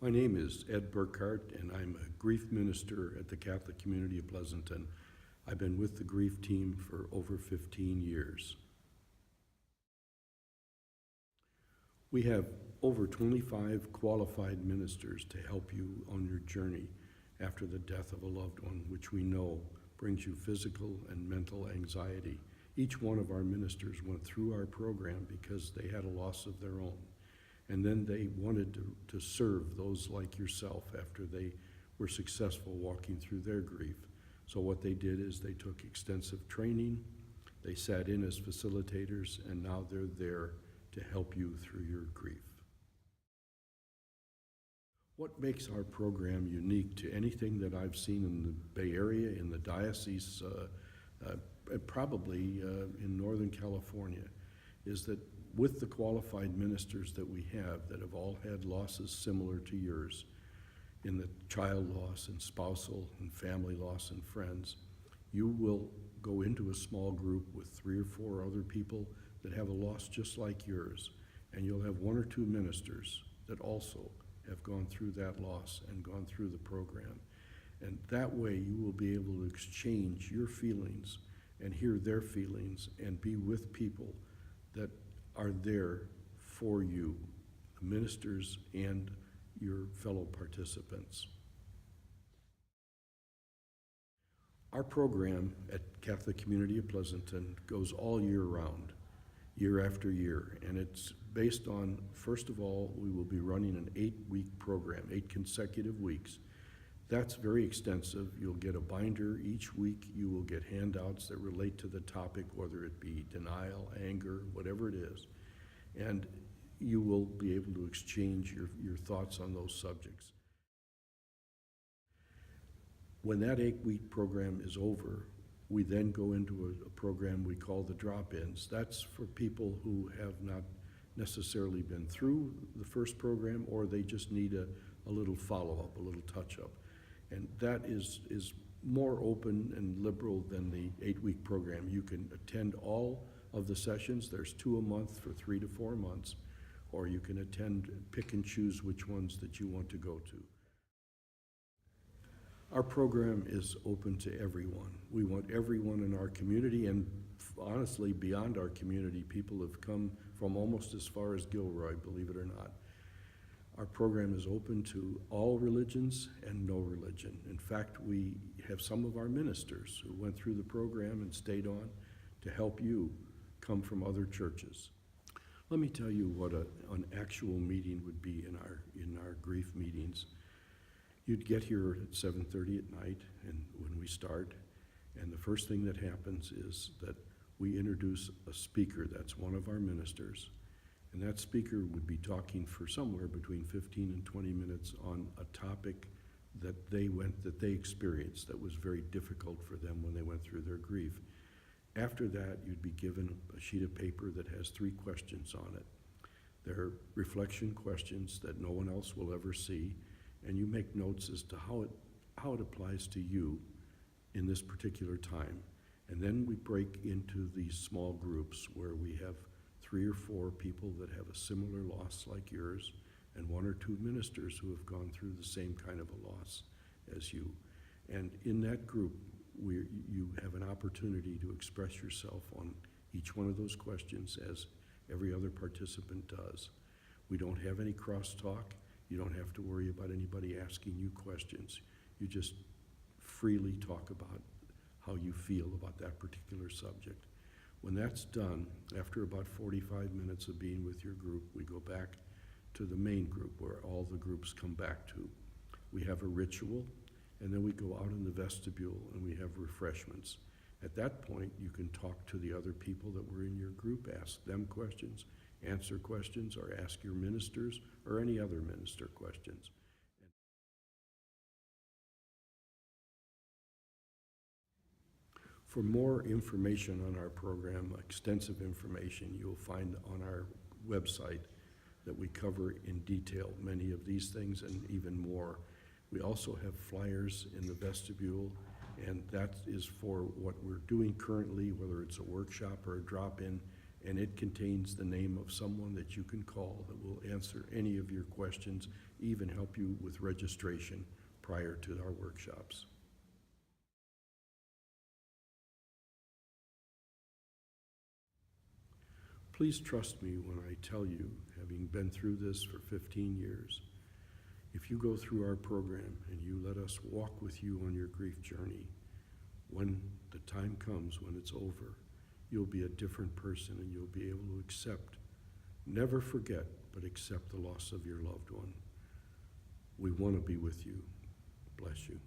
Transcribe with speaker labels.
Speaker 1: My name is Ed Burkhart, and I'm a grief minister at the Catholic Community of Pleasanton. I've been with the grief team for over 15 years. We have over 25 qualified ministers to help you on your journey after the death of a loved one, which we know brings you physical and mental anxiety. Each one of our ministers went through our program because they had a loss of their own. And then they wanted to serve those like yourself after they were successful walking through their grief. So what they did is they took extensive training, they sat in as facilitators, and now they're there to help you through your grief. What makes our program unique to anything that I've seen in the Bay Area, in the diocese, probably in Northern California, is that with the qualified ministers that we have that have all had losses similar to yours, in the child loss and spousal and family loss and friends, you will go into a small group with 3 or 4 other people that have a loss just like yours, and you'll have 1 or 2 ministers that also have gone through that loss and gone through the program. And that way you will be able to exchange your feelings and hear their feelings and be with people that are there for you, the ministers and your fellow participants. Our program at Catholic Community of Pleasanton goes all year round, year after year, and it's based on, first of all, we will be running an 8-week program, 8 consecutive weeks. That's very extensive. You'll get a binder each week. You will get handouts that relate to the topic, whether it be denial, anger, whatever it is. And you will be able to exchange your thoughts on those subjects. When that 8-week program is over, we then go into a program we call the drop-ins. That's for people who have not necessarily been through the first program, or they just need a little follow-up, a little touch-up. And that is more open and liberal than the 8-week program. You can attend all of the sessions. There's 2 a month for 3 to 4 months, or you can attend, pick and choose which ones that you want to go to. Our program is open to everyone. We want everyone in our community, and honestly, beyond our community. People have come from almost as far as Gilroy, believe it or not. Our program is open to all religions and no religion. In fact, we have some of our ministers who went through the program and stayed on to help you come from other churches. Let me tell you what an actual meeting would be in our grief meetings. You'd get here at 7:30 at night, and when we start, and the first thing that happens is that we introduce a speaker. That's one of our ministers. And that speaker would be talking for somewhere between 15 and 20 minutes on a topic that they experienced that was very difficult for them when they went through their grief. After that, you'd be given a sheet of paper that has 3 questions on it. They're reflection questions that no one else will ever see, and you make notes as to how it applies to you in this particular time. And then we break into these small groups where we have 3 or 4 people that have a similar loss like yours, and 1 or 2 ministers who have gone through the same kind of a loss as you. And in that group, you have an opportunity to express yourself on each one of those questions as every other participant does. We don't have any crosstalk. You don't have to worry about anybody asking you questions. You just freely talk about how you feel about that particular subject. When that's done, after about 45 minutes of being with your group, we go back to the main group where all the groups come back to. We have a ritual, and then we go out in the vestibule and we have refreshments. At that point, you can talk to the other people that were in your group, ask them questions, answer questions, or ask your ministers or any other minister questions. For more information on our program, extensive information, you'll find on our website that we cover in detail many of these things and even more. We also have flyers in the vestibule, and that is for what we're doing currently, whether it's a workshop or a drop-in, and it contains the name of someone that you can call that will answer any of your questions, even help you with registration prior to our workshops. Please trust me when I tell you, having been through this for 15 years, if you go through our program and you let us walk with you on your grief journey, when the time comes when it's over, you'll be a different person and you'll be able to accept, never forget, but accept the loss of your loved one. We want to be with you. Bless you.